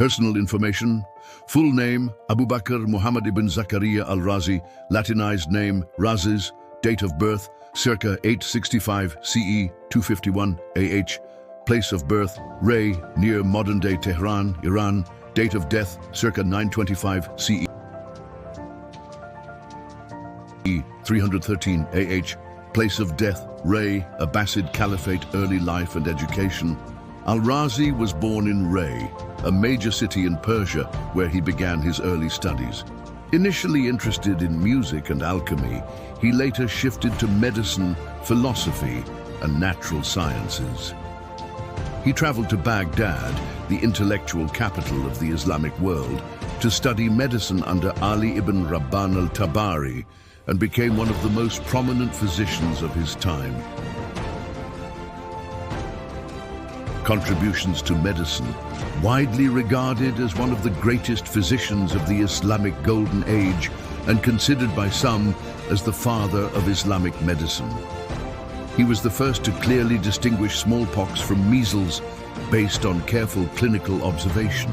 Personal information: full name Abu Bakr Muhammad ibn Zakaria Al Razi, Latinized name Razis, date of birth circa 865 CE 251 AH, place of birth Ray, near modern-day Tehran, Iran, date of death circa 925 CE 313 AH, place of death Ray, Abbasid Caliphate, early life and education. Al-Razi was born in Ray, a major city in Persia, where he began his early studies. Initially interested in music and alchemy, he later shifted to medicine, philosophy, and natural sciences. He traveled to Baghdad, the intellectual capital of the Islamic world, to study medicine under Ali ibn Rabban al-Tabari, and became one of the most prominent physicians of his time. Contributions to medicine: widely regarded as one of the greatest physicians of the Islamic Golden Age and considered by some as the father of Islamic medicine. He was the first to clearly distinguish smallpox from measles based on careful clinical observation.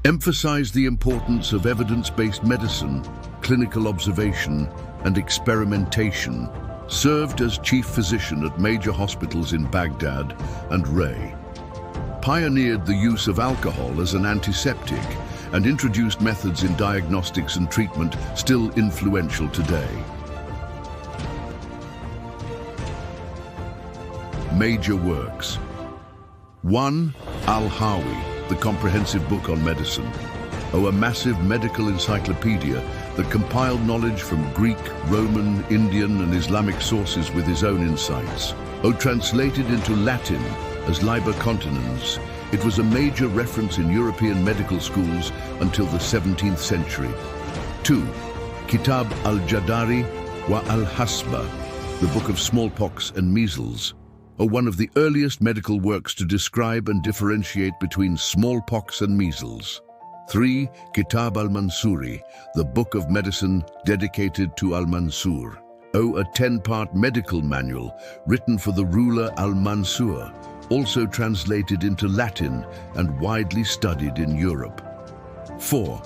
Emphasized the importance of evidence-based medicine, clinical observation, and experimentation. Served as chief physician at major hospitals in Baghdad and Ray. Pioneered the use of alcohol as an antiseptic and introduced methods in diagnostics and treatment still influential today. Major works: 1. Al-Hawi, the comprehensive book on medicine. A massive medical encyclopedia that compiled knowledge from Greek, Roman, Indian, and Islamic sources with his own insights. Translated into Latin as Liber Continens, it was a major reference in European medical schools until the 17th century. 2. Kitab al-Jadari wa al-Hasba, the Book of Smallpox and Measles, one of the earliest medical works to describe and differentiate between smallpox and measles. 3. Kitab al-Mansuri, the Book of Medicine dedicated to al-Mansur. A 10-part medical manual written for the ruler al-Mansur, also translated into Latin and widely studied in Europe. 4.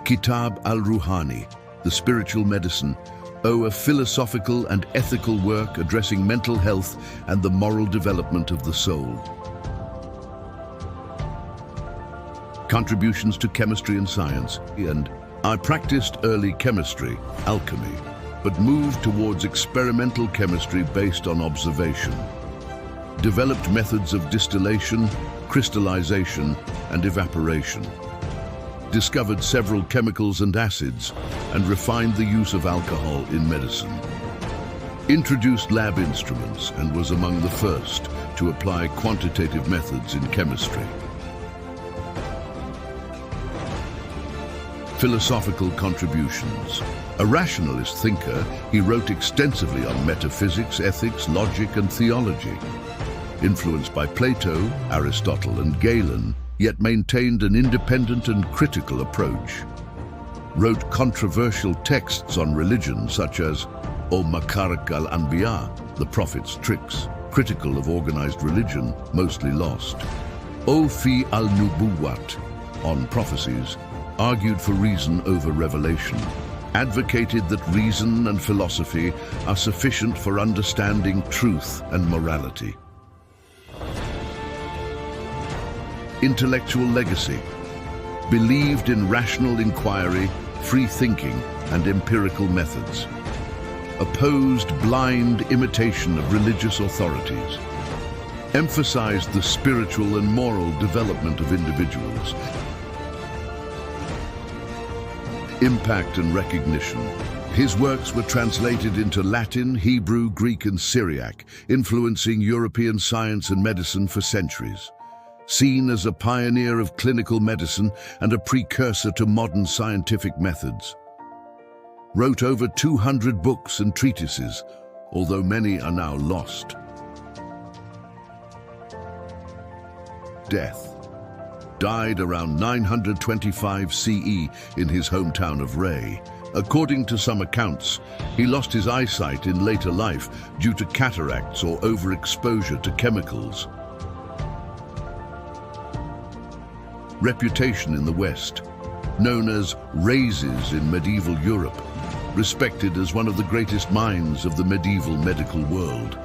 Kitab al-Ruhani, the Spiritual Medicine, a philosophical and ethical work addressing mental health and the moral development of the soul. Contributions to chemistry and science. And I practiced early chemistry, alchemy, but moved towards experimental chemistry based on observation. Developed methods of distillation, crystallization, and evaporation. Discovered several chemicals and acids, and refined the use of alcohol in medicine. Introduced lab instruments and was among the first to apply quantitative methods in chemistry. Philosophical contributions. A rationalist thinker, he wrote extensively on metaphysics, ethics, logic, and theology. Influenced by Plato, Aristotle, and Galen, yet maintained an independent and critical approach. Wrote controversial texts on religion such as O Makarak al-Anbiya, the Prophet's Tricks, critical of organized religion, mostly lost. O Fi al-Nubuwat, on prophecies, argued for reason over revelation, advocated that reason and philosophy are sufficient for understanding truth and morality. Intellectual legacy. Believed in rational inquiry, free thinking, and empirical methods. Opposed blind imitation of religious authorities. Emphasized the spiritual and moral development of individuals. Impact and recognition. His works were translated into Latin, Hebrew, Greek, and Syriac, influencing European science and medicine for centuries. Seen as a pioneer of clinical medicine and a precursor to modern scientific methods. Wrote over 200 books and treatises, although many are now lost. Death. Died around 925 CE in his hometown of Ray. According to some accounts, he lost his eyesight in later life due to cataracts or overexposure to chemicals. reputation in the West, known as Razis in medieval Europe, respected as one of the greatest minds of the medieval medical world.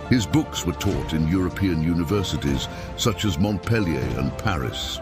His books were taught in European universities such as Montpellier and Paris.